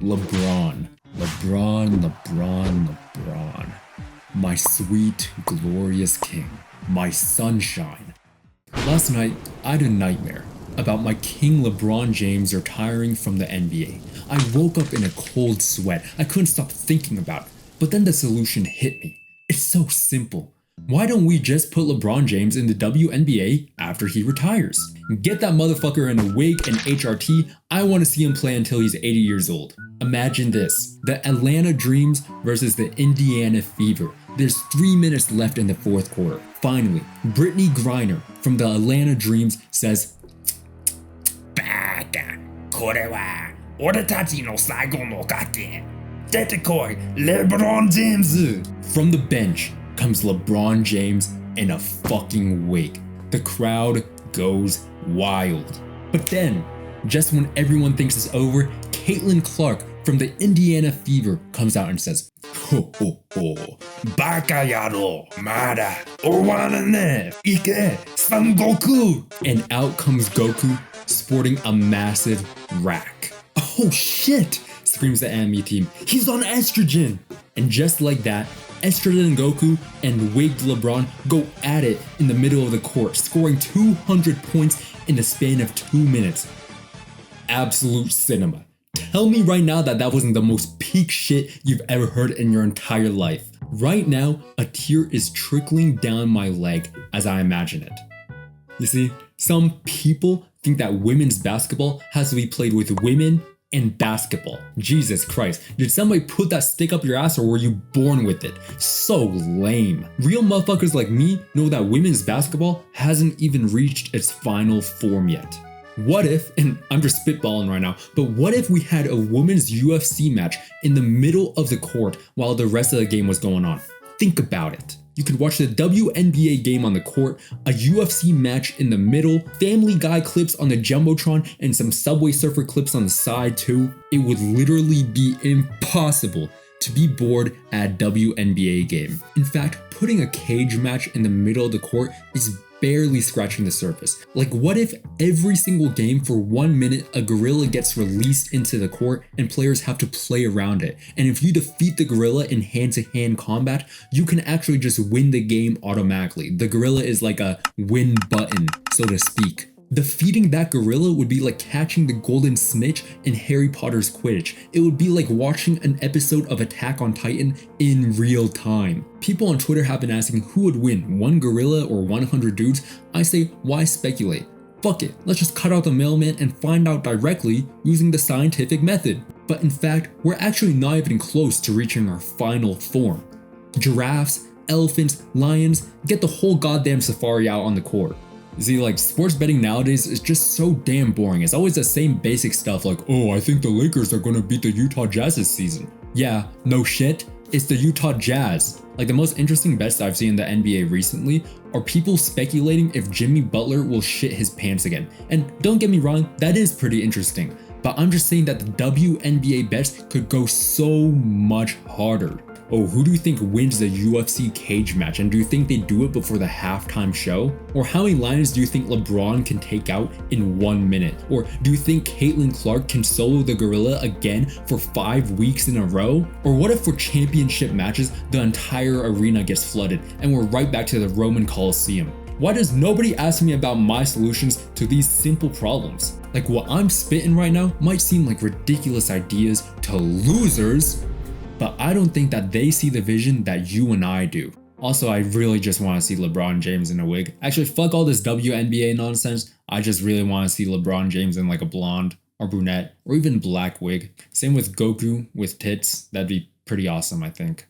LeBron. LeBron. My sweet, glorious king. My sunshine. Last night, I had a nightmare about my king LeBron James retiring from the NBA. I woke up in a cold sweat. I couldn't stop thinking about it. But then the solution hit me. It's so simple. Why don't we just put LeBron James in the WNBA after he retires? Get that motherfucker in a wig and HRT. I want to see him play until he's 80 years old. Imagine this. The Atlanta Dreams versus the Indiana Fever. There's 3 minutes left in the fourth quarter. Finally, Brittany Griner from the Atlanta Dreams says, "Baka, これは俺たちの最後の賭け。出てこい、LeBron James." From the bench comes LeBron James in a fucking wig. The crowd goes wild. But then, just when everyone thinks it's over, Caitlin Clark from the Indiana Fever comes out and says, "Ho ho ho, バカ野郎、まだ終わらねえ。行け、Son Goku." And out comes Goku, sporting a massive rack. "Oh shit," screams the anime team. "He's on estrogen." And just like that, estrogen Goku and wigged LeBron go at it in the middle of the court, scoring 200 points in the span of 2 minutes. Absolute cinema. Tell me right now that that wasn't the most peak shit you've ever heard in your entire life. Right now, a tear is trickling down my leg as I imagine it. You see, some people think that women's basketball has to be played with women and basketball. Jesus Christ, did somebody put that stick up your ass or were you born with it? So lame. Real motherfuckers like me know that women's basketball hasn't even reached its final form yet. What if, and I'm just spitballing right now, but what if we had a women's UFC match in the middle of the court while the rest of the game was going on? Think about it. You could watch the WNBA game on the court, a UFC match in the middle, Family Guy clips on the Jumbotron, and some Subway Surfer clips on the side too. It would literally be impossible to be bored at a WNBA game. In fact, putting a cage match in the middle of the court is barely scratching the surface. Like, what if every single game for 1 minute a gorilla gets released into the court and players have to play around it? And if you defeat the gorilla in hand-to-hand combat, you can actually just win the game automatically. The gorilla is like a win button, so to speak. Defeating that gorilla would be like catching the golden snitch in Harry Potter's Quidditch. It would be like watching an episode of Attack on Titan in real time. People on Twitter have been asking who would win, one gorilla or 100 dudes. I say, why speculate? Fuck it, let's just cut out the middleman and find out directly using the scientific method. But in fact, we're actually not even close to reaching our final form. Giraffes, elephants, lions, get the whole goddamn safari out on the court. You see, like, sports betting nowadays is just so damn boring. It's always the same basic stuff like, oh, I think the Lakers are gonna beat the Utah Jazz this season. Yeah, no shit, it's the Utah Jazz. Like, the most interesting bets I've seen in the NBA recently are people speculating if Jimmy Butler will shit his pants again. And don't get me wrong, that is pretty interesting. But I'm just saying that the WNBA bets could go so much harder. Oh, who do you think wins the UFC cage match? And do you think they do it before the halftime show? Or how many lions do you think LeBron can take out in 1 minute? Or do you think Caitlin Clark can solo the gorilla again for 5 weeks in a row? Or what if for championship matches, the entire arena gets flooded and we're right back to the Roman Colosseum? Why does nobody ask me about my solutions to these simple problems? Like, what I'm spitting right now might seem like ridiculous ideas to losers, but I don't think that they see the vision that you and I do. Also, I really just want to see LeBron James in a wig. Actually, fuck all this WNBA nonsense. I just really want to see LeBron James in like a blonde or brunette or even black wig. Same with Goku with tits. That'd be pretty awesome, I think.